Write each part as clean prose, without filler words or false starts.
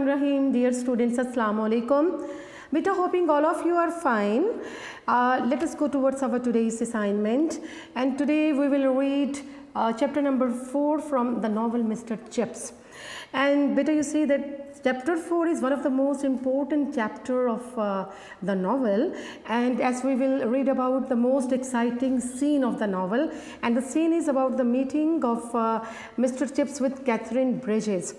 Bismillahirrahmanirrahim. Dear students, Assalamu alaikum. Beta, hoping all of you are fine. Let us go towards our today's assignment, and today we will read chapter number 4 from the novel Mr. Chips. And beta, you see that chapter 4 is one of the most important chapter of the novel, and as we will read about the most exciting scene of the novel, and the scene is about the meeting of Mr. Chips with Catherine Bridges.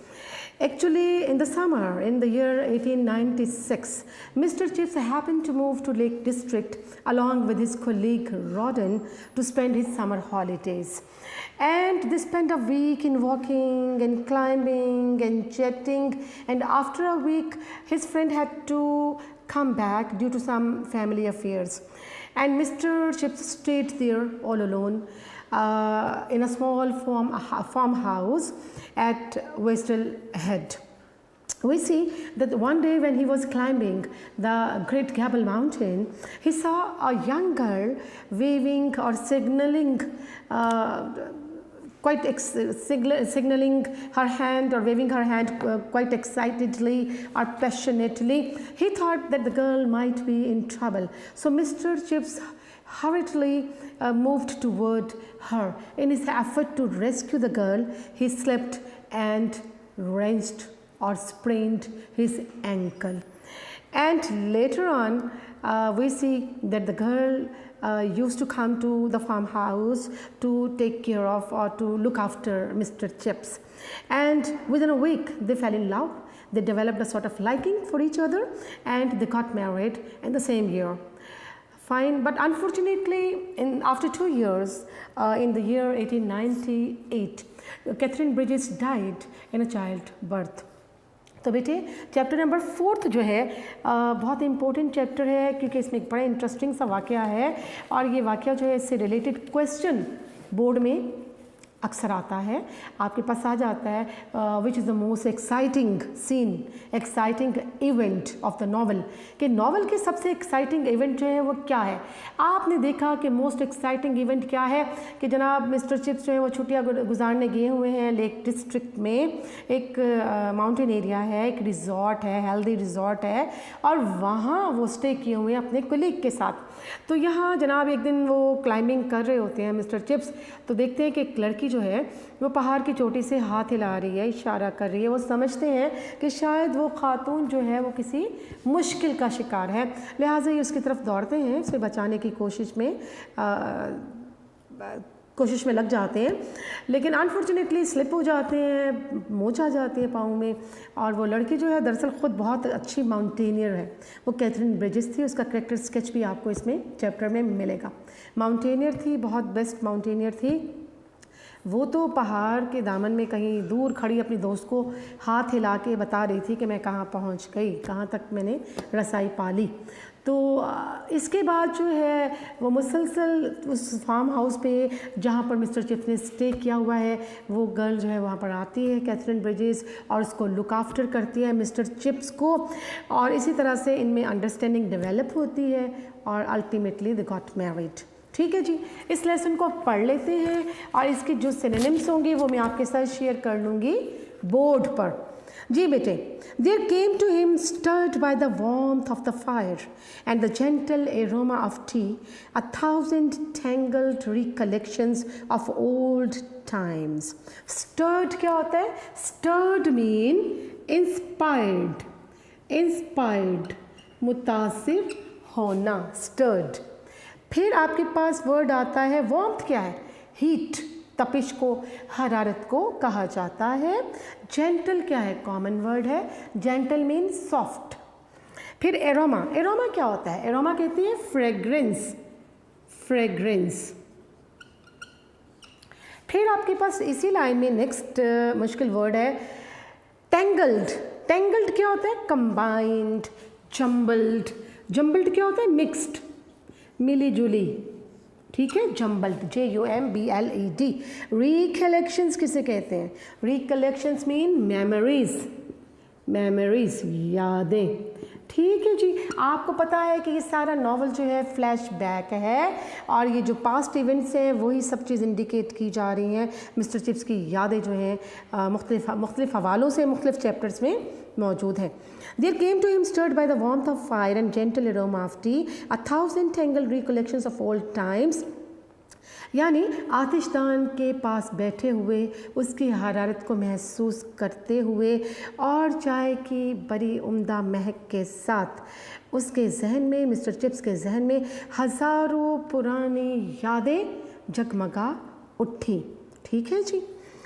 Actually, in the summer, in the year 1896, Mr. Chips happened to move to Lake District along with his colleague Rawdon to spend his summer holidays. And they spent a week in walking and climbing and chatting, and after a week, his friend had to come back due to some family affairs. And Mr. Chips stayed there all alone in a small farmhouse at Westall Head. We see that one day when he was climbing the Great Gable Mountain, he saw a young girl waving or signaling signaling her hand or waving her hand quite excitedly or passionately. He thought that the girl might be in trouble. So Mr. Chips hurriedly moved toward her. In his effort to rescue the girl, he slipped and wrenched or sprained his ankle. And later on, we see that the girl used to come to the farmhouse to take care of or to look after Mr. Chips. And within a week, they fell in love. They developed a sort of liking for each other, and they got married in the same year. Fine, but unfortunately, after 2 years, in the year 1898, Catherine Bridges died in a childbirth. तो बेटे chapter number 4 जो है बहुत important chapter है, क्योंकि इसमें एक बड़ा इंटरेस्टिंग सा वाक़या है, और ये वाक़या जो है इससे रिलेटेड क्वेश्चन बोर्ड में अक्सर आता है, आपके पास आ जाता है which is the most exciting scene, exciting event of the novel, कि नॉवल के सबसे एक्साइटिंग इवेंट जो है वो क्या है। आपने देखा कि मोस्ट एक्साइटिंग इवेंट क्या है कि जनाब मिस्टर चिप्स जो है वो छुट्टियां गुजारने गए हुए हैं लेक डिस्ट्रिक्ट में। एक माउंटेन एरिया है, एक रिजॉर्ट है, हेल्दी रिजॉर्ट है, और वहाँ वो स्टे किए हुए हैं अपने कलीग के साथ। तो यहाँ जनाब एक दिन वो क्लाइंबिंग कर रहे होते हैं मिस्टर चिप्स, तो देखते हैं कि एक लड़की जो है वो पहाड़ की चोटी से हाथ हिला रही है, इशारा कर रही है। वो समझते हैं कि शायद वो खातून जो है वो किसी मुश्किल का शिकार है, लिहाजा ये उसकी तरफ दौड़ते हैं, उसे बचाने की कोशिश में लग जाते हैं, लेकिन अनफॉर्चुनेटली स्लिप हो जाते हैं, मोच आ जाती है पाँव में। और वो लड़की जो है दरअसल ख़ुद बहुत अच्छी माउंटेनियर है, वो कैथरीन ब्रिजेस थी। उसका कैरेक्टर स्केच भी आपको इसमें चैप्टर में मिलेगा। माउंटेनियर थी, बहुत बेस्ट माउंटेनियर थी। वो तो पहाड़ के दामन में कहीं दूर खड़ी अपनी दोस्त को हाथ हिला के बता रही थी कि मैं कहाँ पहुँच गई, कहाँ तक मैंने रसाई पा ली। तो इसके बाद जो है वो मुसलसल उस फार्म हाउस पे जहाँ पर मिस्टर चिप्स ने स्टे किया हुआ है, वो गर्ल जो है वहाँ पर आती है कैथरीन ब्रिजेस, और उसको लुक आफ्टर करती है मिस्टर चिप्स को, और इसी तरह से इनमें अंडरस्टैंडिंग डेवलप होती है, और अल्टीमेटली दे गॉट मैरिड। ठीक है जी, इस लेसन को पढ़ लेते हैं, और इसके जो सिनोनिम्स होंगे वो मैं आपके साथ शेयर कर लूँगी बोर्ड पर। जी बेटे, there came to him stirred by the warmth of the fire and the gentle aroma of tea, 1,000 tangled recollections of old times. Stirred क्या होता है? Stirred mean inspired, मुतासिर होना, stirred। फिर आपके पास वर्ड आता है warmth, क्या है? हीट, तपिश को, हरारत को कहा जाता है। जेंटल क्या है? कॉमन वर्ड है, जेंटल मीन सॉफ्ट। फिर एरोमा, एरोमा क्या होता है? एरोमा कहती है फ्रेग्रेंस। फिर आपके पास इसी लाइन में नेक्स्ट मुश्किल वर्ड है टेंगल्ड। टेंगल्ड क्या होता है? कंबाइंड, जम्बल्ड क्या होता है? मिक्स्ड, मिली जुली। ठीक है, जम्बल्ड, JUMBLED। रिकलेक्शंस किसे कहते हैं? रिकलेक्शंस मीन मेमोरीज, यादें। ठीक है जी, आपको पता है कि ये सारा नावल जो है फ्लैशबैक है और ये जो पास्ट इवेंट्स हैं वही सब चीज़ इंडिकेट की जा रही हैं। मिस्टर चिप्स की यादें जो हैं मुख्तलिफ हवालों से मुख्तलिफ चैप्टर्स में मौजूद है। There came to him stirred by the warmth of fire and gentle aroma of tea, 1,000 tangled recollections of old times, यानी आतिशदान के पास बैठे हुए उसकी हरारत को महसूस करते हुए और चाय की बड़ी उम्दा महक के साथ उसके जहन में, मिस्टर चिप्स के जहन में हज़ारों पुरानी यादें जगमगा उठी। ठीक है जी।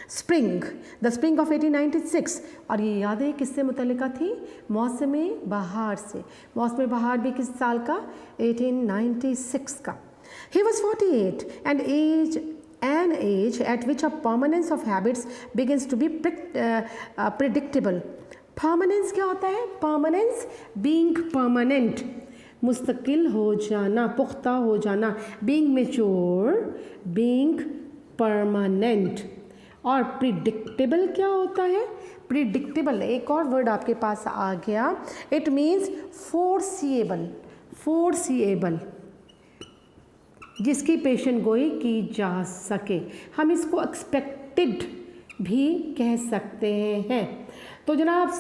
स्प्रिंग, द स्प्रिंग ऑफ 1896, और ये यादें किससे मुतल्लिका थी? मौसम बहार से। मौसम बहार भी किस साल का? 1896 का। He was 48 and an age at which a permanence of habits begins to be predictable. Permanence क्या होता है? Permanence, being permanent, मुस्तकिल हो जाना, पुख्ता हो जाना, being mature, being permanent। और predictable क्या होता है? Predictable एक और वर्ड आपके पास आ गया, it means foreseeable, foreseeable, जिसकी पेशन गोई की जा सके। हम इसको एक्सपेक्टेड भी कह सकते हैं। तो जनाब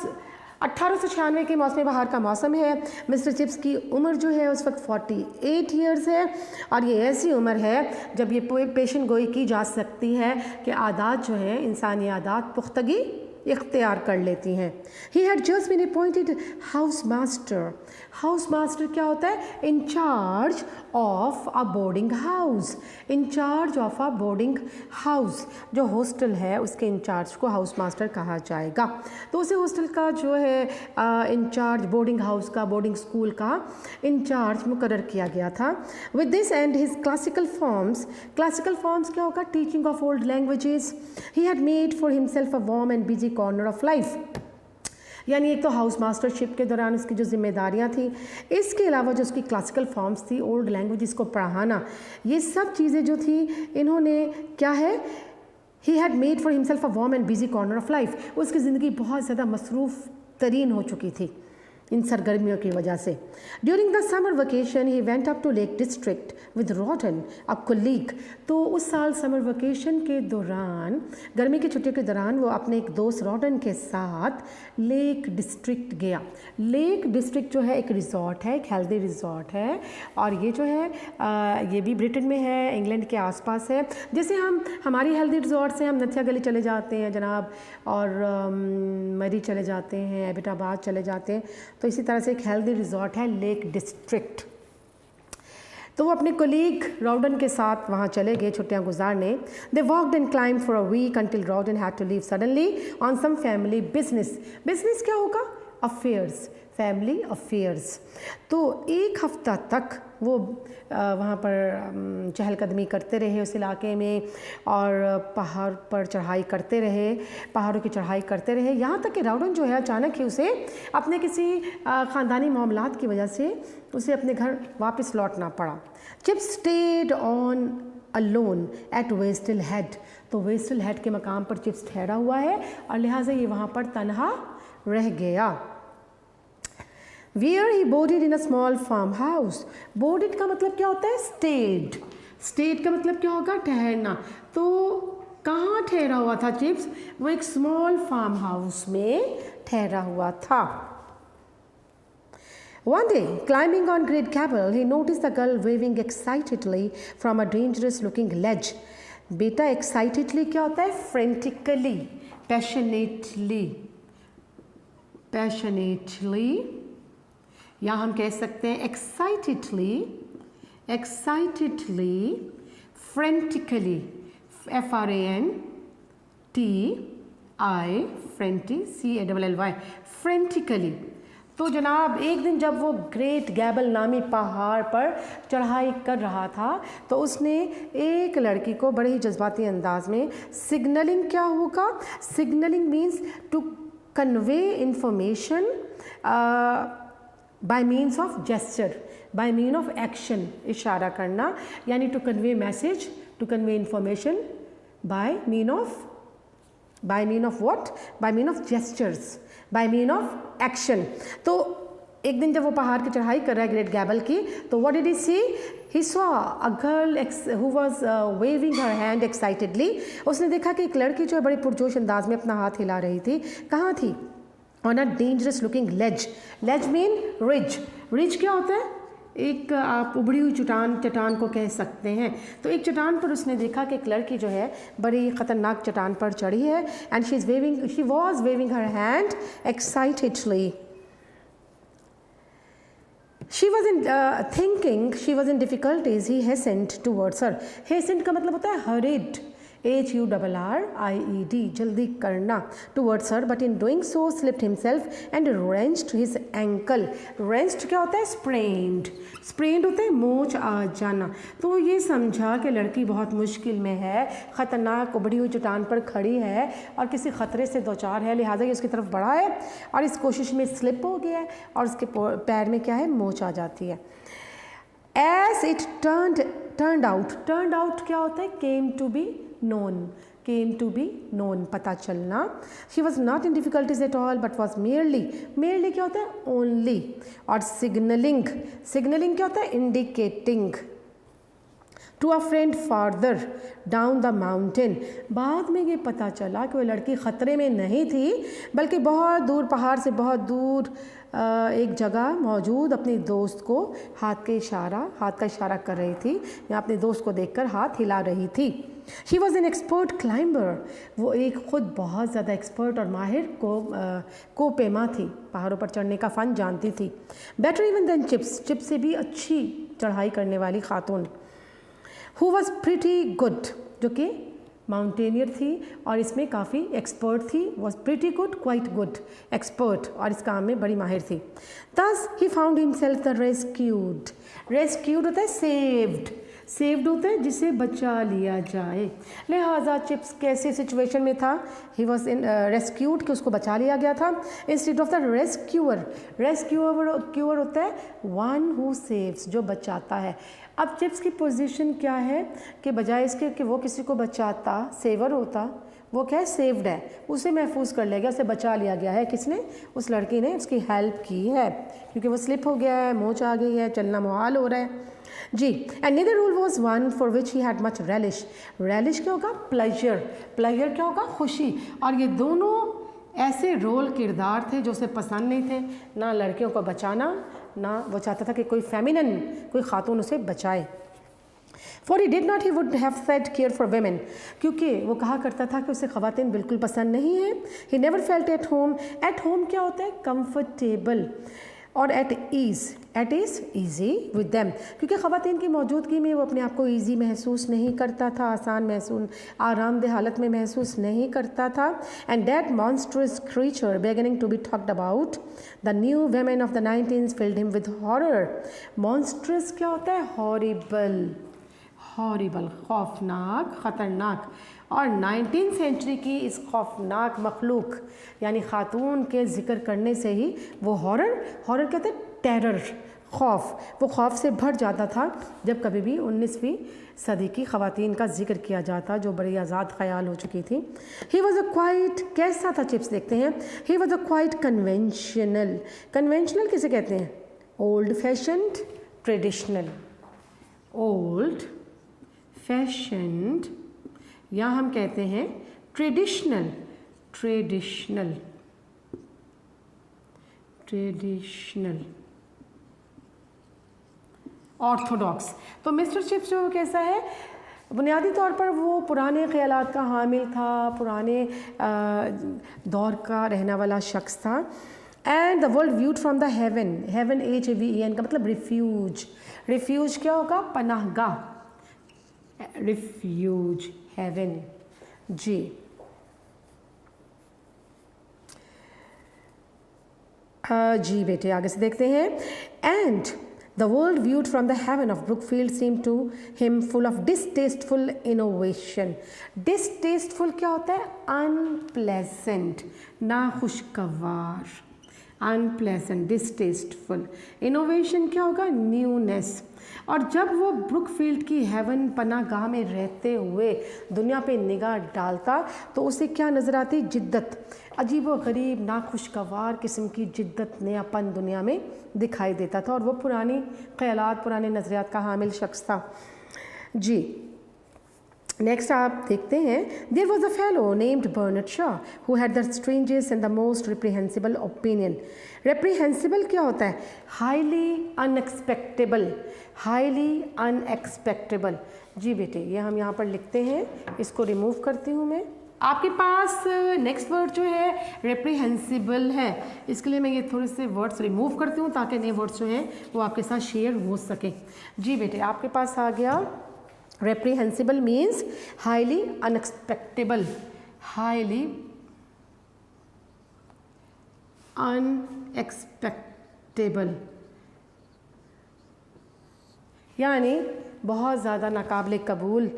1896 के मौसम बहार का मौसम है। मिस्टर चिप्स की उम्र जो है उस वक्त 48 ईयर्स है और ये ऐसी उम्र है जब ये पेशन गोई की जा सकती है कि आदात जो है, इंसानी आदात पुख्तगी इख्तियार कर लेती हैं। He had just been appointed house master. House master क्या होता है? In charge of a boarding house. In charge of a boarding house, जो हॉस्टल है उसके इंचार्ज को हाउस मास्टर कहा जाएगा। तो उसे हॉस्टल का जो है इंचार्ज, बोर्डिंग हाउस का, बोर्डिंग स्कूल का इंचार्ज मुकर्रर किया गया था। With this and his classical forms, classical forms क्या होगा? Teaching of old languages. He had made for himself a warm and busy corner of life. यानी एक तो हाउस मास्टरशिप के दौरान उसकी जो जिम्मेदारियां थी, इसके अलावा जो उसकी क्लासिकल फॉर्म्स थी, ओल्ड लैंग्वेजेस को पढ़ाना, ये सब चीज़ें जो थी इन्होंने क्या है, he had made for himself a warm and busy corner of life. उसकी ज़िंदगी बहुत ज़्यादा मसरूफ़ तरीन हो चुकी थी इन सरगर्मियों की वजह से। During the summer vacation he went up to Lake District with Rowden a colleague. तो उस साल समर वेकेशन के दौरान, गर्मी की छुट्टियों के दौरान, वो अपने एक दोस्त रॉडन के साथ लेक डिस्ट्रिक्ट गया। लेक डिस्ट्रिक्ट जो है एक रिज़ॉर्ट है, एक हेल्दी रिज़ॉर्ट है और ये जो है ये भी ब्रिटेन में है, इंग्लैंड के आसपास है। जैसे हमारी हेल्दी रिज़ॉर्ट से हम नथिया गली चले जाते हैं जनाब, और मरी चले जाते हैं, एबटाबाद चले जाते हैं, तो इसी तरह से एक हेल्दी रिज़ॉर्ट है लेक डिस्ट्रिक्ट। तो वो अपने कोलीग रॉडन के साथ वहाँ चले गए छुट्टियाँ गुजारने। They walked and climb for a week until Rawdon had to leave suddenly on some family business. Business क्या होगा? Affairs, family affairs. तो एक हफ्ता तक वो वहाँ पर चहलकदमी करते रहे उस इलाके में और पहाड़ पर चढ़ाई करते रहे, पहाड़ों की चढ़ाई करते रहे, यहाँ तक कि रॉडन जो है अचानक ही उसे अपने किसी ख़ानदानी मामलात की वजह से उसे अपने घर वापस लौटना पड़ा। Chips stayed on alone at Wasdale Head. तो वेस्टल हेड के मकाम पर चिप्स ठहरा हुआ है और लिहाजा ये वहाँ पर तनहा रह गया। Where he boarded in a small farmhouse. Boarded का मतलब क्या होता है? Stayed. Stayed का मतलब क्या होगा? ठहरना। तो कहाँ ठहरा हुआ था चिप्स? वो एक स्मॉल फार्म हाउस में ठहरा हुआ था। One day, climbing on Great Gable, he noticed the girl waving excitedly from a dangerous-looking ledge. बेटा excitedly क्या होता है? Frantically, passionately, passionately, या हम कह सकते हैं excitedly, excitedly, frantically, F-R-A-N-T-I, frantic, C-A-L-L-Y, frantically। तो जनाब एक दिन जब वो ग्रेट गैबल नामी पहाड़ पर चढ़ाई कर रहा था तो उसने एक लड़की को बड़े ही जज्बाती अंदाज में सिग्नलिंग, क्या होगा? Signalling means to convey information by means of gesture, by mean of action, इशारा करना, यानी to convey message, to convey information by mean of what? By mean of gestures, by mean of action. तो एक दिन जब वो पहाड़ की चढ़ाई कर रहा है ग्रेट गैबल की, तो what did he see? He saw a girl who was waving her hand excitedly. उसने देखा कि एक लड़की जो है बड़े पुरजोश अंदाज में अपना हाथ हिला रही थी। कहाँ थी? On a dangerous looking ledge. Ledge mean ridge. Ridge क्या होता है? एक आप उभड़ी हुई चट्टान को कह सकते हैं। तो एक चट्टान पर उसने देखा कि एक लड़की जो है बड़ी ख़तरनाक चट्टान पर चढ़ी है, and she was waving her hand excitedly. She was in thinking, she was in difficulties. He hastened towards her. Hastened का मतलब होता है hurried, HURRIED, जल्दी करना, towards her, but in doing so slipped himself and wrenched his ankle. Wrenched क्या होता है? Sprained. Sprained होता है मोच आ जाना। तो ये समझा कि लड़की बहुत मुश्किल में है, ख़तरनाक उबड़ी हुई चट्टान पर खड़ी है और किसी ख़तरे से दो चार है, लिहाजा ये उसकी तरफ बढ़ा है और इस कोशिश में स्लिप हो गया है और उसके पैर में क्या है? मोच आ जाती है। As it turned out क्या होता है? Came to be known, पता चलना। She was not in difficulties at all, but was merely क्या होता है? Only। और signaling क्या होता है? Indicating to a friend farther down the mountain। बाद में ये पता चला कि वो लड़की ख़तरे में नहीं थी, बल्कि बहुत दूर, पहाड़ से बहुत दूर एक जगह मौजूद अपनी दोस्त को हाथ का इशारा कर रही थी, या अपने दोस्त को देखकर हाथ हिला रही थी। She was an expert climber। वो एक ख़ुद बहुत ज़्यादा एक्सपर्ट और माहिर कोपेमा थी, पहाड़ों पर चढ़ने का फ़न जानती थी। बेटर इवन देन चिप्स से भी अच्छी चढ़ाई करने वाली खातून। Who was pretty good, जो कि माउंटेनियर थी और इसमें काफ़ी एक्सपर्ट थी। was pretty good, quite good, expert, और इस काम में बड़ी माहिर थी। Thus he found himself the rescued होता है saved होता है जिसे बचा लिया जाए। लिहाजा चिप्स कैसे सिचुएशन में था? ही वॉज इन रेस्क्यूड, कि उसको बचा लिया गया था, इंस्टेड ऑफ द रेस्क्यूअर होता है वन हु सेव्स, जो बचाता है। अब चिप्स की पोजीशन क्या है कि बजाय इसके कि वो किसी को बचाता, सेवर होता, वो क्या है? सेव्ड है, उसे महफूज कर लिया गया, उसे बचा लिया गया है। किसने? उस लड़की ने उसकी हेल्प की है, क्योंकि वो स्लिप हो गया है, मोच आ गई है, चलना मुहाल हो रहा है जी। And neither rule was one for which he had much relish क्या होगा? प्लेजर क्या होगा? खुशी। और ये दोनों ऐसे रोल किरदार थे जो उसे पसंद नहीं थे, ना लड़कियों को बचाना, ना वो चाहता था कि कोई खातून उसे बचाए। For he did not, he would have said, care for women, क्योंकि वो कहा करता था कि उसे ख़वातीन बिल्कुल पसंद नहीं है। He never felt at home क्या होता है? Comfortable, और at ease easy with them, क्योंकि ख़वातीन की मौजूदगी में वो अपने आप को ईजी महसूस नहीं करता था, आरामदेह हालत में महसूस नहीं करता था। And that monstrous creature beginning to be talked about, the new women of the 19th filled him with horror। monstrous क्या होता है? हॉरिबल, खौफनाक, ख़तरनाक। और 19th सेंचुरी की इस खौफनाक मखलूक यानी ख़ातून के ज़िक्र करने से ही वो हॉरर कहते हैं टेरर, खौफ, वो खौफ से भर जाता था जब कभी भी 19वीं सदी की ख़वातीन का जिक्र किया जाता, जो बड़ी आज़ाद ख़याल हो चुकी थी। ही वॉज अ क्वाइट, कैसा था चिप्स? देखते हैं। He was a quite conventional किसे कहते हैं? Old fashioned, traditional. Old fashioned, या हम कहते हैं ट्रेडिशनल, ऑर्थोडॉक्स। तो मिस्टर चिप्स जो कैसा है? बुनियादी तौर पर वो पुराने ख्यालात का हामिल था, पुराने दौर का रहने वाला शख्स था। And the world viewed from the haven HAVEN का मतलब रिफ्यूज क्या होगा? पनाहगाह, रिफ्यूज, हेवन जी। जी बेटे आगे से देखते हैं। And the world viewed from the haven of Brookfield seem to him full of distasteful innovation. Distasteful क्या होता है? अनप्लेजेंट, नाखुशगवार, अनप्लेजेंट, डिसटेस्टफुल। इनोवेशन क्या होगा? न्यूनेस। और जब वो ब्रुकफील्ड की हेवन पनागाह में रहते हुए दुनिया पे निगाह डालता तो उसे क्या नज़र आती? जिद्दत, अजीब व गरीब नाखुशगवार किस्म की जिद्दत, नयापन दुनिया में दिखाई देता था। और वो पुरानी ख्यालात, पुराने नज़रियात का हामिल शख्स था। जी नेक्स्ट आप देखते हैं, there was a fellow named Bernard Shaw who had the strangest and the most reprehensible opinion. Reprehensible क्या होता है? Highly unexpectable, highly unexpectable. जी बेटे, ये हम यहाँ पर लिखते हैं, इसको रिमूव करती हूँ मैं। आपके पास नेक्स्ट वर्ड जो है रेप्रीहेंसिबल है, इसके लिए मैं ये थोड़े से वर्ड्स रिमूव करती हूँ ताकि नए वर्ड्स जो हैं वो आपके साथ शेयर हो सके। जी बेटे, आपके पास आ गया reprehensible means highly unexpectable, highly unexpectable, यानी बहुत ज़्यादा नाकाबिले कबूल।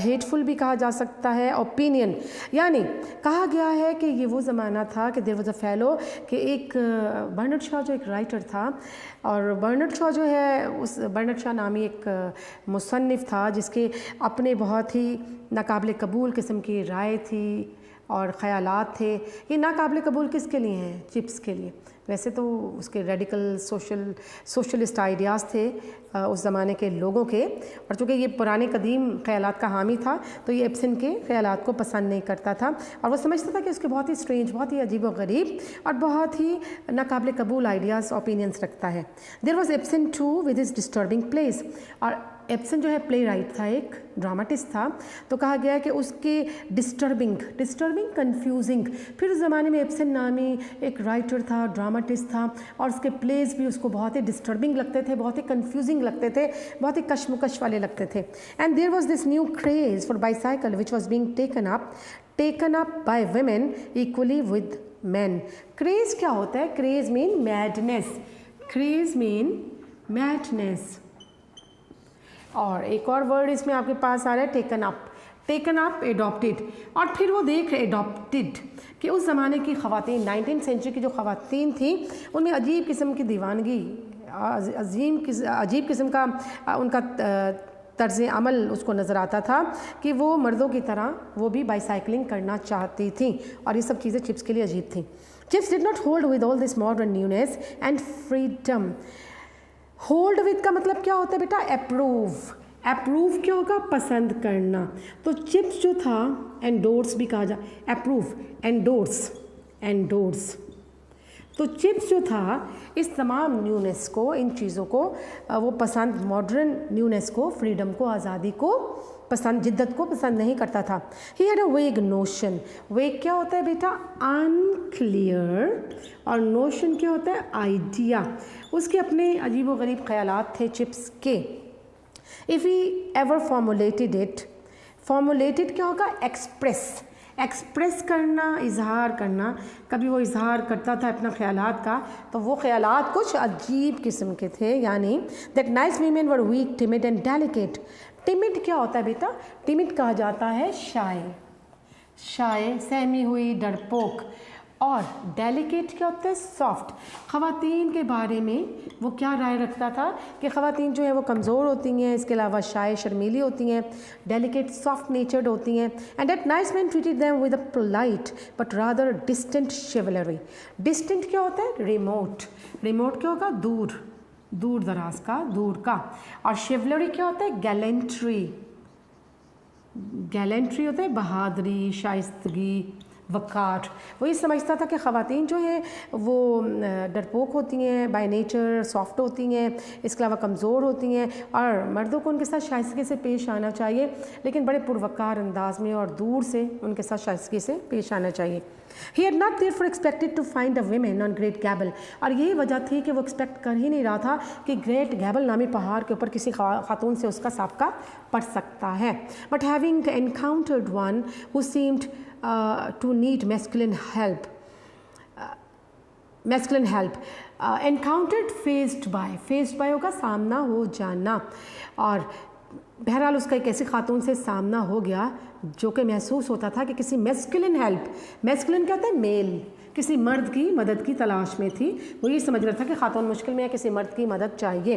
हेटफुल भी कहा जा सकता है। ओपिनियन यानी कहा गया है कि ये वो ज़माना था कि देयर वाज अ फेलो, कि एक बर्नार्ड शॉ जो एक राइटर था, और बर्नार्ड शॉ जो है उस बर्नार्ड शॉ नामी एक मुसन्निफ़ था जिसके अपने बहुत ही नाकाबिले कबूल किस्म की राय थी और ख़यालात थे। ये नाकाबिले कबूल किसके लिए हैं? चिप्स के लिए। वैसे तो उसके रेडिकल सोशलिस्ट आइडियाज़ थे उस ज़माने के लोगों के, और चूँकि ये पुराने कदीम ख़यालात का हामी था तो ये इब्सन के ख़यालात को पसंद नहीं करता था, और वो समझता था कि उसके बहुत ही स्ट्रेंज, बहुत ही अजीब व गरीब और बहुत ही नाकाबिले कबूल आइडियाज़, ओपिनियंस रखता है। There was Ibsen too with his disturbing plays, और इब्सन जो है प्ले राइट था, एक ड्रामाटिस्ट था, तो कहा गया कि उसके डिस्टर्बिंग कंफ्यूजिंग, फिर उस ज़माने में इब्सन नामी एक राइटर था, ड्रामाटिस्ट था, और उसके प्लेज भी उसको बहुत ही डिस्टर्बिंग लगते थे, बहुत ही कंफ्यूजिंग लगते थे, बहुत ही कशमकश वाले लगते थे। And there was this new craze for bicycle which was being taken up by women equally with men. Craze क्या होता है? Craze mean madness, craze mean madness. और एक और वर्ड इसमें आपके पास आ रहा है टेकन अप, एडॉप्टेड। और फिर वो देख रहे एडॉप्टेड कि उस ज़माने की ख़वातीन, 19th सेंचुरी की जो ख़वातीन थी, उनमें अजीब किस्म की दीवानगी, अजीब किस्म का उनका तर्ज़ अमल उसको नज़र आता था कि वो मर्दों की तरह वो भी बाईसाइकिलिंग करना चाहती थी, और ये सब चीज़ें चिप्स के लिए अजीब थी। Chips did not hold with all this modern newness and freedom. Hold with का मतलब क्या होता है बेटा? अप्रूव। अप्रूव क्या होगा? पसंद करना। तो चिप्स जो था, एंडोर्स भी कहा जा, अप्रूव, एंडोर्स। तो चिप्स जो था इस तमाम न्यूनेस को, इन चीज़ों को वो पसंद, मॉडर्न न्यूनेस को, फ्रीडम को, आज़ादी को पसंद, जिद्दत को पसंद नहीं करता था। ही हैड अ वेग नोशन। वेग क्या होता है बेटा? अनक्लियर, और नोशन क्या होता है? आइडिया। उसके अपने अजीब व गरीब ख्यालात थे चिप्स के। इफ़ ही एवर फॉर्मुलेटेड क्या होगा? एक्सप्रेस करना, इजहार करना। कभी वो इजहार करता था अपना ख्यालात का, तो वो ख्यालात कुछ अजीब किस्म के थे, यानी that nice women were weak, timid and delicate. Timid क्या होता है बेटा? टिमिड कहा जाता है शाय, सहमी हुई, डरपोक। और डेलिकेट क्या होता है? सॉफ्ट। ख़वातीन के बारे में वो क्या राय रखता था कि ख़वातीन जो है वो कमज़ोर होती हैं, इसके अलावा शाय, शर्मीली होती हैं, डेलिकेट, सॉफ्ट नेचर्ड होती हैं। And that nice man treated them with a polite but rather distant शिवलरी। Distant क्या होता है? रिमोट क्या होगा? दूर दराज का, दूर का। और शिवलरी क्या होता है? गैलेंट्री होता है बहादुरी, शाइस्तगी, वक़ार। वो ये समझता था कि ख़वातीन जो हैं वो डरपोक होती हैं, बाय नेचर सॉफ्ट होती हैं, इसके अलावा कमज़ोर होती हैं, और मर्दों को उनके साथ शाइस्तगी से पेश आना चाहिए, लेकिन बड़े पुरवकार अंदाज में और दूर से उनके साथ शाइस्तगी से पेश आना चाहिए। He had not therefore expected to find a woman on Great Gabel, और यही वजह थी कि वो एक्सपेक्ट कर ही नहीं रहा था कि ग्रेट गैबल नामी पहाड़ के ऊपर किसी खातून से उसका साबका पड़ सकता है। But having encountered one who seemed to need masculine help, encountered, faced by होगा सामना हो जाना, और बहरहाल उसका एक ऐसी खातून से सामना हो गया जो कि महसूस होता था कि किसी मैस्कुलिन हेल्प, मैस्कुलिन क्या होता है? मेल, किसी मर्द की मदद की तलाश में थी। वो ये समझ रहा था कि खातून मुश्किल में है, किसी मर्द की मदद चाहिए।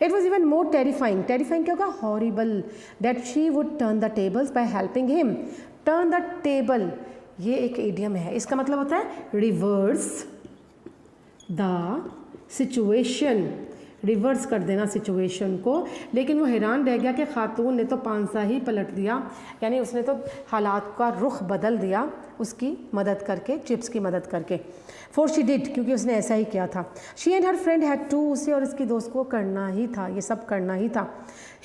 It was even more terrifying, terrifying क्या होगा, horrible, that she would turn the tables by helping him. Turn the table ये एक इडियम है, इसका मतलब होता है रिवर्स द सिचुएशन, रिवर्स कर देना सिचुएशन को। लेकिन वो हैरान रह गया कि खातून ने तो पांसा ही पलट दिया, यानी उसने तो हालात का रुख बदल दिया उसकी मदद करके, चिप्स की मदद करके। फॉर शी डिड, क्योंकि उसने ऐसा ही किया था। She and her friend had to, उसे और उसकी दोस्त को करना ही था, ये सब करना ही था।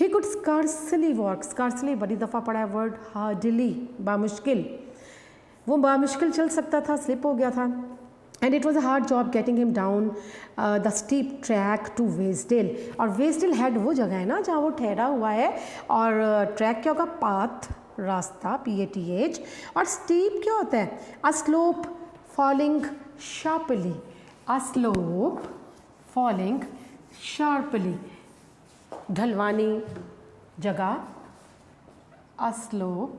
He could scarcely walk, scarcely बड़ी दफ़ा पड़ा है वर्ड, हार्डली बामुश्किल, वो बामुश्किल चल सकता था, स्लिप हो गया था। And it was a hard job getting him down the steep track to Wasdale. और वेस्टडेल हेड वो जगह है ना जहाँ वो ठहरा हुआ है, और ट्रैक क्या होगा, पाथ, रास्ता, PATH, और स्टीप क्या होता है, a slope falling sharply, a slope falling sharply, ढलवानी जगह, अ स्लोप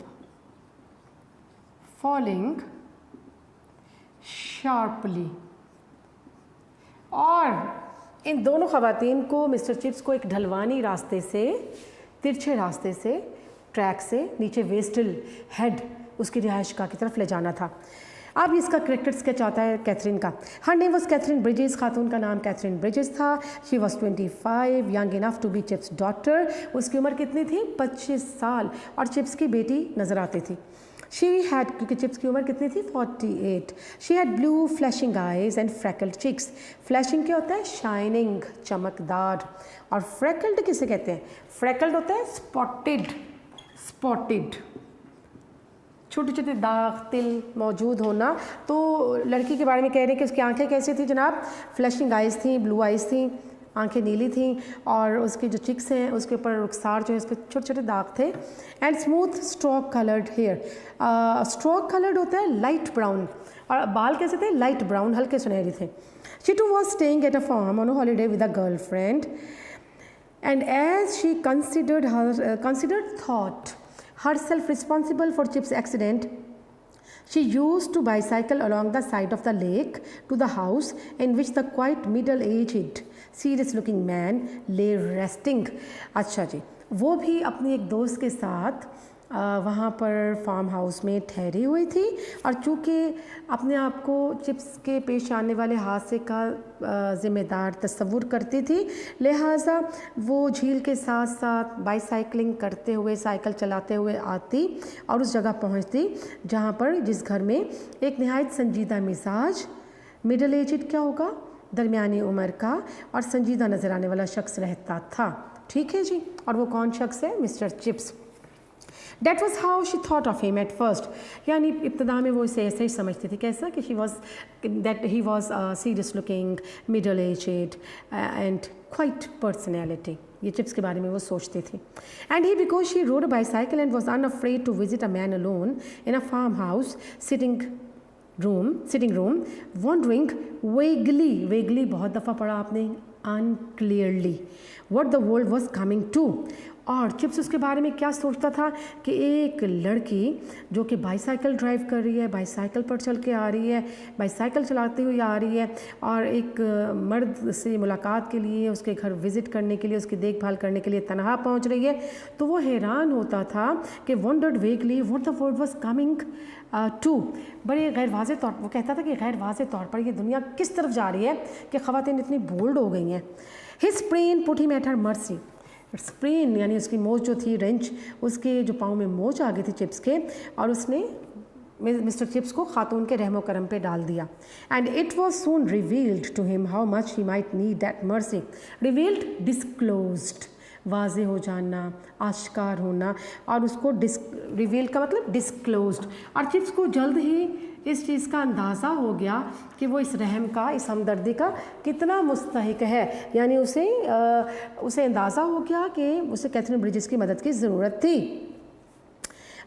फॉलिंग शार्पली। और इन दोनों ख़वातीन को, मिस्टर चिप्स को, एक ढलवानी रास्ते से, तिरछे रास्ते से, ट्रैक से नीचे वेस्टल हेड, उसकी रिहाइशगाह की तरफ ले जाना था। अब इसका करेक्टर स्केच आता है कैथरीन का। Her name was Catherine Bridges, खातून का नाम कैथरीन ब्रिजेस था। She was 25, young enough to be Chips' daughter. उसकी उम्र कितनी थी, 25 साल, और चिप्स की बेटी नज़र आती थी। शी हैड, क्योंकि चिप्स की उम्र कितनी थी, 48। She had blue flashing eyes and freckled cheeks. Flashing क्या होता है, शाइनिंग, चमकदार, और फ्रैकल्ड किसे कहते हैं, फ्रैकल्ड होता है स्पॉटेड, स्पॉटेड, छोटे छोटे दाग तिल मौजूद होना। तो लड़की के बारे में कह रहे हैं कि उसकी आंखें कैसी थी जनाब, फ्लैशिंग आइज़ थी, ब्लू आइज़ थी, आंखें नीली थी, और उसके जो चिक्स हैं उसके ऊपर रुखसार जो है उस पर छोटे छोटे दाग थे। And smooth straw coloured hair, straw coloured होता है लाइट ब्राउन, और बाल कैसे थे, लाइट ब्राउन, हल्के सुनहरे थे। She too was staying at a farm on a holiday with a girl friend, and as she considered thought herself responsible for Chip's accident, she used to bicycle along the side of the lake to the house in which the quite middle-aged, serious-looking man lay resting. अच्छा जी, वो भी अपनी एक दोस्त के साथ वहाँ पर फार्म हाउस में ठहरी हुई थी, और चूँकि अपने आप को चिप्स के पेश आने वाले हादसे का ज़िम्मेदार तस्वुर करती थी, लिहाजा वो झील के साथ साथ बाईसाइकिलिंग करते हुए, साइकिल चलाते हुए आती और उस जगह पहुँचती जहाँ पर, जिस घर में एक नहायत संजीदा मिजाज, मिडल एजड क्या होगा, दरमियानी उम्र का और संजीदा नज़र आने वाला शख्स रहता था। ठीक है जी, और वो कौन शख्स है, mister chips. That was how she thought of him at first. यानी इब्तदा में वो इसे ऐसे ही समझती थी, कैसा कि he was serious looking, middle aged and quite personality. ये चिप्स के बारे में वो सोचती थी। And he, because she rode a bicycle and was unafraid to visit a man alone in a farmhouse sitting room, wondering vaguely बहुत दफ़ा पढ़ा आपने, unclearly what the world was coming to. और चिप्स उसके बारे में क्या सोचता था कि एक लड़की जो कि बाईसाइकिल ड्राइव कर रही है, बाईसाइकिल पर चल के आ रही है, बाईसाइकिल चलाते हुए आ रही है, और एक मर्द से मुलाकात के लिए, उसके घर विज़िट करने के लिए, उसकी देखभाल करने के लिए तनहा पहुंच रही है। तो वो हैरान होता था कि wondered vaguely what the world was coming to. बड़े गैर वाज़ेह तौर, वो कहता था कि गैर वाज़ेह तौर पर ये दुनिया किस तरफ जा रही है कि ख़वातीन इतनी बोल्ड हो गई हैं। His sprain put him at her mercy. Sprain यानी उसकी मोच जो थी, रेंच, उसके जो पाँव में मोच आ गई थी चिप्स के, और उसने मिस्टर चिप्स को खातून के रहमो करम पे डाल दिया। And it was soon revealed to him how much he might need that mercy. Revealed, disclosed, वाज़े हो जाना, आश्कार होना, और उसको रिवील का मतलब डिस्क्लोज्ड। और चिप्स को जल्द ही इस चीज़ का अंदाज़ा हो गया कि वो इस रहम का, इस हमदर्दी का कितना मुस्तहिक है, यानी उसे अंदाज़ा हो गया कि उसे कैथरीन ब्रिजेस की मदद की ज़रूरत थी।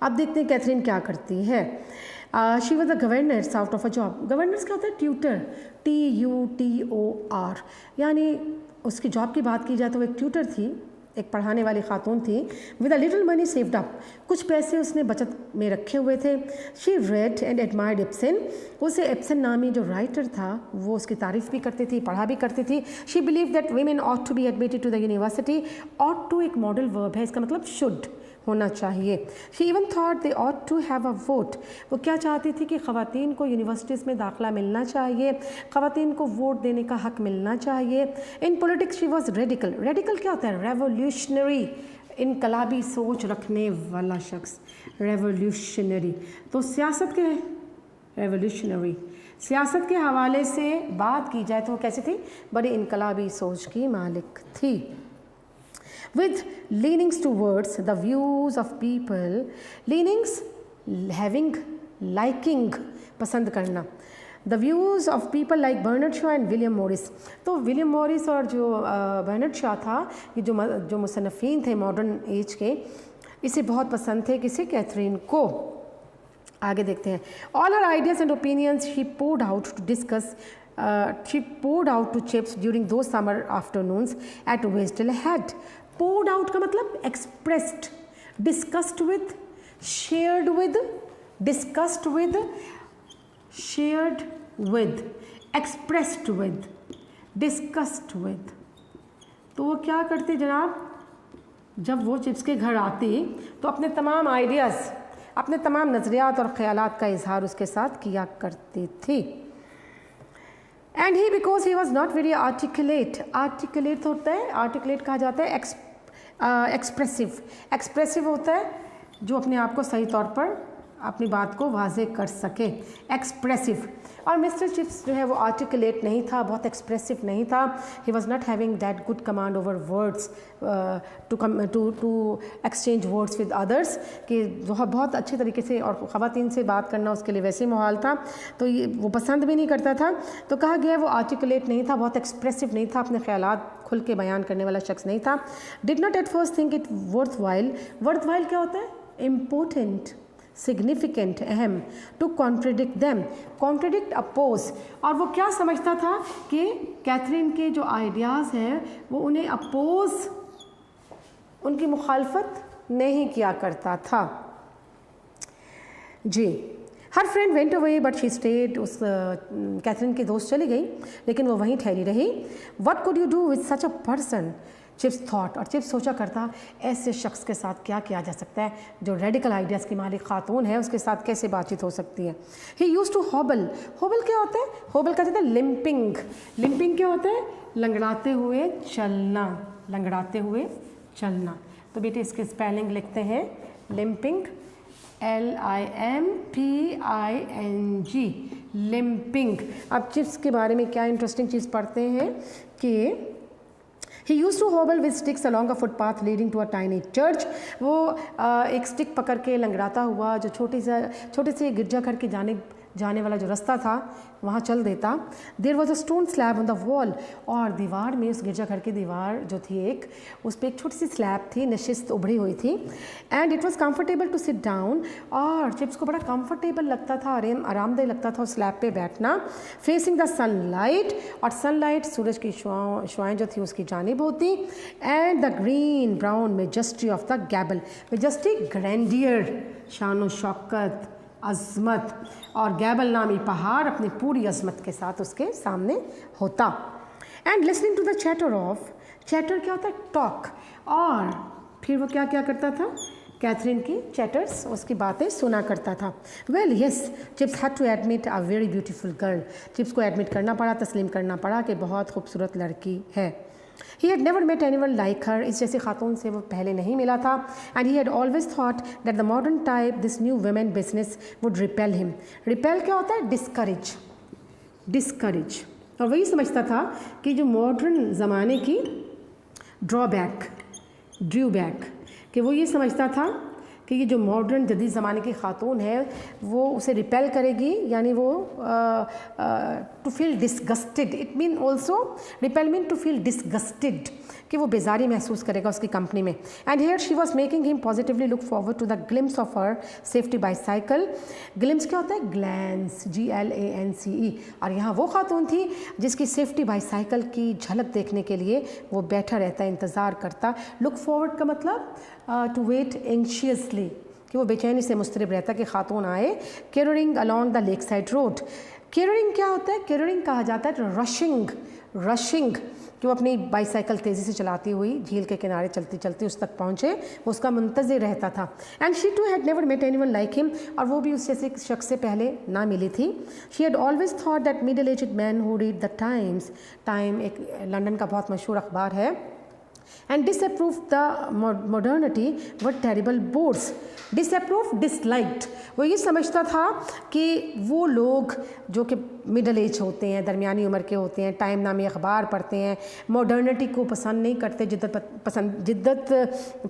अब देखते हैं कैथरीन क्या करती है। She was the governors out of a job. Governors क्या होता है, ट्यूटर, TUTOR, यानी उसकी जॉब की बात की जाए तो वो एक ट्यूटर थी, एक पढ़ाने वाली खातून थी, with a little money saved up, कुछ पैसे उसने बचत में रखे हुए थे। She red and admired Ibsen, उसे इब्सन नामी जो राइटर था वो उसकी तारीफ़ भी करती थी, पढ़ा भी करती थी। She believe that women ought to be admitted to the university, ought to एक मॉडल वर्ब है, इसका मतलब शुड होना चाहिए। She even thought they ought to have a vote, वो क्या चाहती थी कि ख़वातीन को यूनिवर्सिटीज़ में दाखिला मिलना चाहिए, ख़वातीन को वोट देने का हक़ मिलना चाहिए। In politics she was radical, radical क्या होता है? रेवोल्यूशनरी, इनकलाबी सोच रखने वाला शख्स, रेवोल्यूशनरी। तो सियासत के रेवोल्यूशनरी, सियासत के हवाले से बात की जाए तो वो कैसी थी? बड़ी इनकलाबी सोच की मालिक थी। With leanings towards the views of people, leanings having, liking, पसंद करना, the views of people like Bernard Shaw and William Morris। तो विलियम मॉरिस और जो बर्नार्ड शॉ था, ये जो मुसन्निफ़ीन थे मॉडर्न एज के, इसे बहुत पसंद थे किसे? कैथरीन को। आगे देखते हैं। All her ideas and opinions she poured out to discuss she poured out to Chips during those summer afternoons at Westdale Head। poured out का मतलब expressed, discussed with, shared with, discussed with, shared with, expressed with, discussed with। तो वो क्या करते जनाब? जब वो chips के घर आती तो अपने तमाम आइडियाज़, अपने तमाम नज़रियात और ख़यालात का इजहार उसके साथ किया करती थी। And he because he was not very articulate, articulate होता है, आर्टिकुलेट कहा जाता है एक्सप्रेसिव, एक्सप्रेसिव होता है जो अपने आप को सही तौर पर अपनी बात को वाज़े कर सके, एक्सप्रेसिव। और मिस्टर चिप्स जो है वो आर्टिकुलेट नहीं था, बहुत एक्सप्रेसिव नहीं था। He was not having that good command over words to exchange words with others, कि बहुत अच्छे तरीके से और ख़वातीन से बात करना उसके लिए वैसे मुहाल था, तो ये वो पसंद भी नहीं करता था। तो कहा गया वो आर्टिकुलेट नहीं था, बहुत एक्सप्रेसिव नहीं था, अपने ख़यालात खुल के बयान करने वाला शख्स नहीं था। Did not at first think it worth while, worth while क्या होता है? इम्पोर्टेंट, सिग्निफिकेंट, अहम, to contradict them, contradict, oppose. और वो क्या समझता था कि कैथरीन के जो आइडियाज़ हैं वो उन्हें अपोज, उनकी मुखालफत नहीं किया करता था। जी। Her friend went away but she stayed, उस कैथरीन की दोस्त चली गई लेकिन वो वहीं ठहरी रही। What could you do with such a person? Chips thought, और चिप्स सोचा करता ऐसे शख्स के साथ क्या किया जा सकता है जो रेडिकल आइडियाज़ की मालिक खातून है, उसके साथ कैसे बातचीत हो सकती है। ही यूज़ टू हॉबल, हॉबल क्या होता है? हॉबल का होता है लिम्पिंग, लिम्पिंग क्या होता है? लंगड़ाते हुए चलना, लंगड़ाते हुए चलना। तो बेटे इसके स्पेलिंग लिखते हैं, लिम्पिंग, LIMPING, लिम्पिंग। अब चिप्स के बारे में क्या इंटरेस्टिंग चीज़ पढ़ते हैं कि He used to hobble with sticks along a footpath leading to a tiny church। वो एक स्टिक पकड़ के लंगड़ाता हुआ जो छोटे से गिरजाघर के जाने वाला जो रास्ता था वहाँ चल देता। There was a stone slab on the wall, और दीवार में, उस गिरजाघर की दीवार जो थी एक, उस पर एक छोटी सी स्लैब थी, नशिस्त उभरी हुई थी। And it was comfortable to sit down, और चिप्स को बड़ा कम्फर्टेबल लगता था, आरामदेह लगता था उस स्लैब पे बैठना। फेसिंग द सनलाइट, और सनलाइट सूरज की शुआएँ जो थी उसकी जानिब होती। And the green brown majesty of the gable, majesty grandeur, शान शौकत, अज़मत, और गैबल नामी पहाड़ अपनी पूरी अज़मत के साथ उसके सामने होता। And listening to the chatter of, chatter क्या होता है? टॉक। और फिर वो क्या क्या करता था? कैथरीन की चैटर्स, उसकी बातें सुना करता था। Well yes, Chips had to admit a very beautiful girl, Chips को एडमिट करना पड़ा, तस्लीम करना पड़ा कि बहुत खूबसूरत लड़की है। He had never met anyone like her, इस जैसी खातून से वो पहले नहीं मिला था। And he had always thought that the modern type, this new women business would repel him। repel क्या होता है? discourage, discourage। और वही समझता था कि जो मॉडर्न ज़माने की ड्रॉबैक, ड्रूबैक, कि वो ये समझता था कि ये जो मॉडर्न जदीद ज़माने की ख़ातून है वो उसे रिपेल करेगी, यानी वो to feel disgusted, it mean also repel mean to feel disgusted, कि वो बेजारी महसूस करेगा उसकी कंपनी में। And here she was making him positively look forward to the glimpse of her safety bicycle. Glimpse क्या होता है? Glance, GLANCE। और यहाँ वो खातून थी जिसकी सेफ्टी बाईसाइकिल की झलक देखने के लिए वो बैठा रहता, इंतज़ार करता। लुक फॉरवर्ड का मतलब टू वेट एंशियसली, कि वो बेचैनी से मुस्तरब रहता कि खातून आए। Careering along the lakeside road. Careering क्या होता है? कैरोरिंग कहा जाता है रशिंग, कि वो अपनी बाईसाइकिल तेज़ी से चलाती हुई झील के किनारे चलती चलती उस तक पहुँचे, वो उसका मुंतज़िर रहता था। And she too had never met anyone like him, और वो भी उस जैसे शख्स से पहले ना मिली थी। She had always thought that middle aged man who read the times, time एक लंदन का बहुत मशहूर अखबार है, and disapprove the modernity were terrible boards. Disapprove, disliked, वो ये समझता था कि वो लोग जो कि मिडल एज होते हैं, दरमियानी उम्र के होते हैं, टाइम नामी अखबार पढ़ते हैं, मॉडर्निटी को पसंद नहीं करते, जिद्दत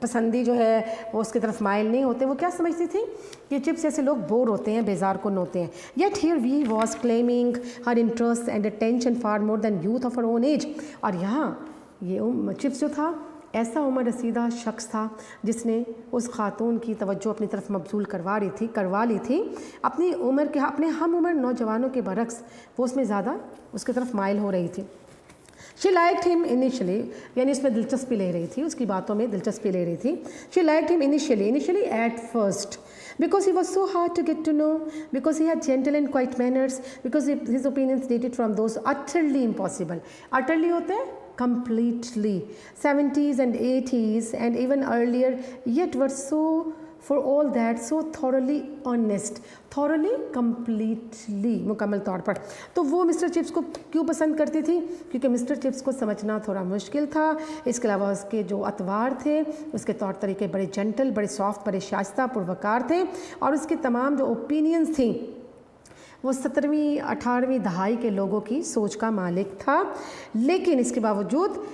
पसंदी जो है वो उसकी तरफ माइल नहीं होते। वो क्या समझती थी कि चिप्स ऐसे लोग बोर होते हैं, बेजार कुन होते हैं। Yet here we was claiming her interest and attention far more than youth of her own age. और यहाँ ये चिप्स जो था ऐसा उम्र रसीदा शख्स था जिसने उस खातून की तवज्जो अपनी तरफ मबजूल करवा ली थी अपनी उम्र के, अपने हम उम्र नौजवानों के बरक्स वो उसमें ज़्यादा उसकी तरफ माइल हो रही थी। शी लाइक्ड हिम इनिशियली, यानी उसमें दिलचस्पी ले रही थी, उसकी बातों में दिलचस्पी ले रही थी। She liked him initially at first, because he was so hard to get to know, because he had gentle and quiet manners, because his opinions dated from those utterly impossible. Utterly होते हैं completely, 70s and 80s and even earlier, yet were so, for all that, so thoroughly honest, thoroughly, completely, मुकम्मल तौर पर। तो वो mister chips को क्यों पसंद करती थी? क्योंकि मिस्टर चिप्स को समझना थोड़ा मुश्किल था, इसके अलावा उसके जो अतवार थे, उसके तौर तरीके बड़े जेंटल, बड़े सॉफ्ट, बड़े शाइस्ता पुरवकार थे, और उसके तमाम जो ओपिनियंस थी वो 17वीं 18वीं दहाई के लोगों की सोच का मालिक था। लेकिन इसके बावजूद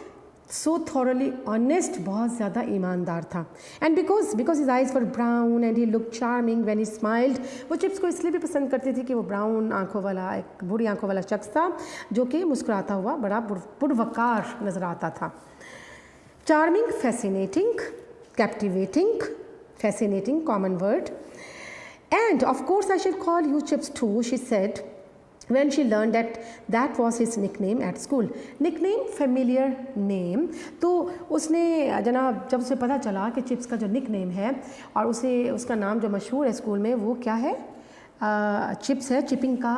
सो थॉरली ऑनेस्ट, बहुत ज़्यादा ईमानदार था। And because his eyes were brown and he look charming when he smiled. वो चिप्स को इसलिए भी पसंद करती थी कि वो ब्राउन आंखों वाला, एक बूढ़ी आंखों वाला शख्स था जो कि मुस्कुराता हुआ बड़ा पुरवकार नज़र आता था। Charming, fascinating, captivating, fascinating common word. And of course I shall call you Chips too, she said when she learned that was his nickname at school. Nickname, familiar name. तो उसने जनाब जब उसे पता चला कि चिप्स का जो निकनेम है और उसे उसका नाम जो मशहूर है स्कूल में वो क्या है, चिप्स है, चिपिंग का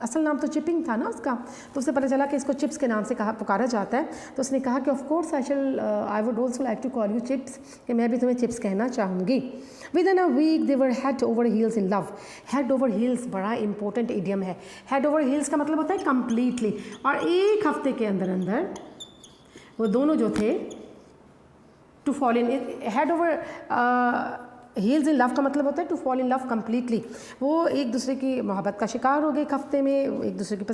असल नाम तो चिपिंग था ना उसका, तो उसे पता चला कि इसको चिप्स के नाम से पुकारा जाता है। तो उसने कहा कि of course I would also like to call you Chips, कि मैं भी तुम्हें चिप्स कहना चाहूँगी। Within a week they were head over heels in love. Head over heels बड़ा इंपॉर्टेंट इडियम है। हेड ओवर हील्स का मतलब होता है कम्प्लीटली, और एक हफ्ते के अंदर अंदर वो दोनों जो थे to fall in, head over heels in love का मतलब होता है to fall in love completely. वो एक दूसरे की मोहब्बत का शिकार हो गए, एक हफ्ते में एक दूसरे की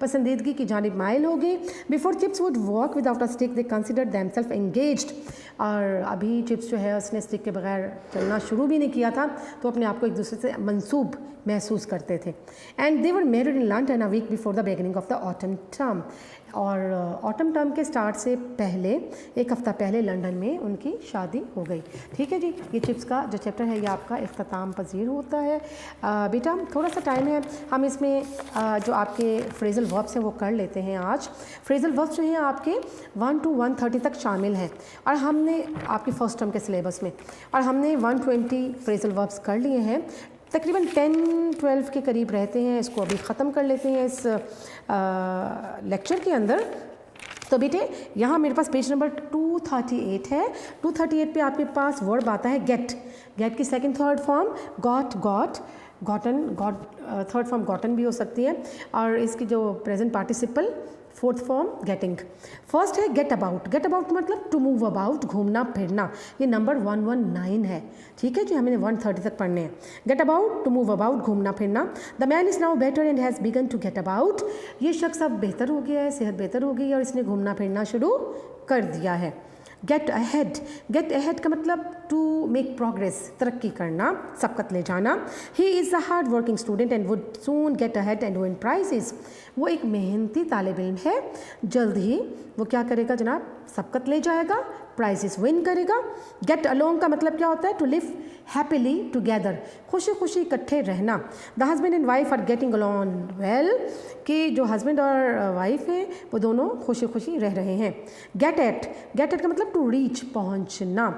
पसंदीदगी की जानिब माइल हो गई। Before Chips would walk without a stick they considered themselves engaged. और अभी चिप्स जो है उसने स्टिक के बगैर चलना शुरू भी नहीं किया था, तो अपने आप को एक दूसरे से मंसूब महसूस करते थे। And they were married in London a week before the beginning of the autumn term. और ऑटम टर्म के स्टार्ट से पहले एक हफ़्ता पहले लंदन में उनकी शादी हो गई। ठीक है जी, ये चिप्स का जो चैप्टर है ये आपका इख्तिताम पजीर होता है। बेटा थोड़ा सा टाइम है, हम इसमें जो आपके फ्रेजल वर्ब्स हैं वो कर लेते हैं आज। फ्रेजल वर्ब्स जो हैं आपके 1 to 130 तक शामिल हैं, और हमने आपके फर्स्ट टर्म के सिलेबस में, और हमने 120 फ्रेजल वर्ब्स कर लिए हैं। तकरीबन 10-12 के करीब रहते हैं, इसको अभी ख़त्म कर लेते हैं इस लेक्चर के अंदर। तो बेटे यहाँ मेरे पास पेज नंबर 238 है। 238 पे आपके पास वर्ब आता है गेट। गेट की second third form got, gotten, third form gotten भी हो सकती है, और इसकी जो present participle fourth form getting. First है गेट अबाउट। गेट अबाउट मतलब टू मूव अबाउट, घूमना फिरना। ये नंबर 119 है। ठीक है जी, हमें 130 तक पढ़ने हैं। Get about, to move about, घूमना फिरना। The man is now better and has begun to get about. ये शख्स अब बेहतर हो गया है, सेहत बेहतर हो गई है और इसने घूमना फिरना शुरू कर दिया है। Get ahead. गेट अहेड का मतलब टू मेक प्रोग्रेस, तरक्की करना, सबकत ले जाना। He is a hard working student and would soon get ahead and win prices. वो एक मेहनती तालिब इल्म है, जल्द ही वो क्या करेगा जनाब, सबकत ले जाएगा, प्राइजेस विन करेगा। गेट अलोंग का मतलब क्या होता है, टू लिव हैप्पीली टुगेदर, खुशी खुशी इकट्ठे रहना। The husband and wife are getting along well, कि जो हस्बैंड और वाइफ हैं वो दोनों खुशी खुशी रह रहे हैं। गेट एट का मतलब टू रीच, पहुंचना।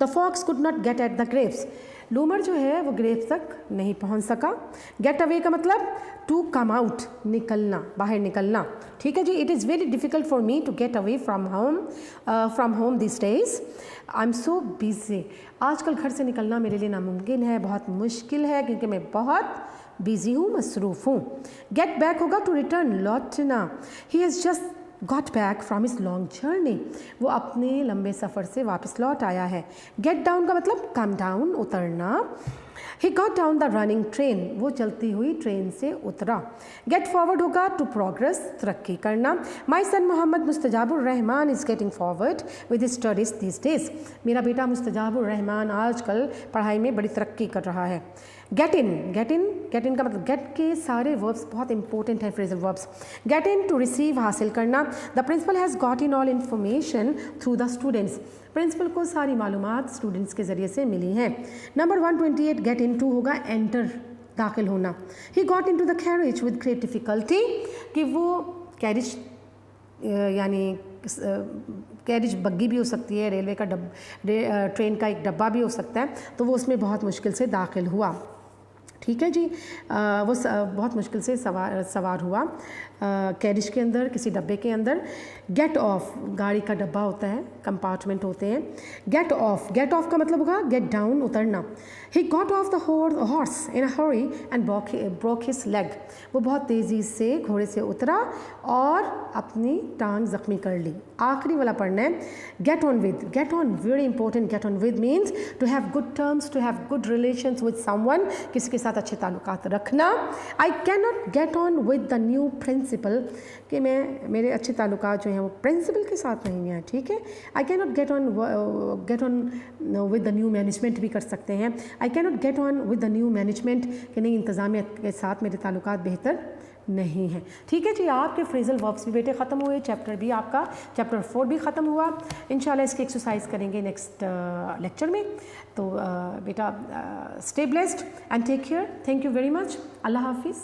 The fox could not get at the grapes, लूमर जो है वो ग्रेप्स तक नहीं पहुंच सका। गेट अवे का मतलब टू कम आउट, निकलना, बाहर निकलना। ठीक है जी। It is very difficult for me to get away from home this days, I am so busy. आजकल घर से निकलना मेरे लिए नामुमकिन है, बहुत मुश्किल है, क्योंकि मैं बहुत बिजी हूँ, मसरूफ़ हूँ। गेट बैक होगा टू रिटर्न, लौटना। He has just got back from his long journey, वो अपने लंबे सफ़र से वापस लौट आया है। गेट डाउन का मतलब कम डाउन, उतरना। He got down the running train, वो चलती हुई ट्रेन से उतरा। गेट फॉरवर्ड होगा टू प्रोग्रेस, तरक्की करना। My son Mohammad Mustajabur Rahman is getting forward with his studies this days, मेरा बेटा मुस्तजाबुर रहमान आजकल पढ़ाई में बड़ी तरक्की कर रहा है। गेट इन का मतलब गेट के सारे वर्ब्स बहुत इंपॉर्टेंट है, phrasal verbs. Get in to receive, हासिल करना। The principal has got in all information through the students, principal को सारी मालूमात स्टूडेंट्स के ज़रिए से मिली हैं। नंबर 128 गेट इन टू होगा एंटर, दाखिल होना। He got into the carriage with great difficulty, कि वो कैरेज यानी कैरेज बग्गी भी हो सकती है, रेलवे का ट्रेन का एक डब्बा भी हो सकता है, तो वो उसमें बहुत मुश्किल से दाखिल हुआ। ठीक है जी। वो बहुत मुश्किल से सवार हुआ कैरिज के अंदर, किसी डब्बे के अंदर। गेट ऑफ, गाड़ी का डब्बा होता है, कंपार्टमेंट होते हैं। गेट ऑफ का मतलब होगा गेट डाउन, उतरना। He got off the horse in a Hari and broke his leg, वो बहुत तेज़ी से घोड़े से उतरा और अपनी टांग ज़ख्मी कर ली। आखिरी वाला पढ़ना है, get on with. Get on very important, get on with means to have good terms, to have good relations with someone, किसी के साथ अच्छे ताल्लुकात रखना। I can not get on with the new principal, कि मेरे अच्छे ताल्लुकात जो हैं वो प्रिंसिपल के साथ नहीं हैं। ठीक है। आई can not get on with the new management भी कर सकते हैं। आई can not get on with the new management, कि नहीं, इंतज़ामिया के साथ मेरे ताल्लुकात बेहतर नहीं है। ठीक है जी। आपके फ्रेजल वर्ब्स भी बेटे ख़त्म हुए, चैप्टर भी आपका चैप्टर 4 भी ख़त्म हुआ। इंशाल्लाह इसकी एक्सरसाइज करेंगे नेक्स्ट लेक्चर में। तो बेटा stay blessed and take care. Thank you very much. अल्लाह हाफिज़।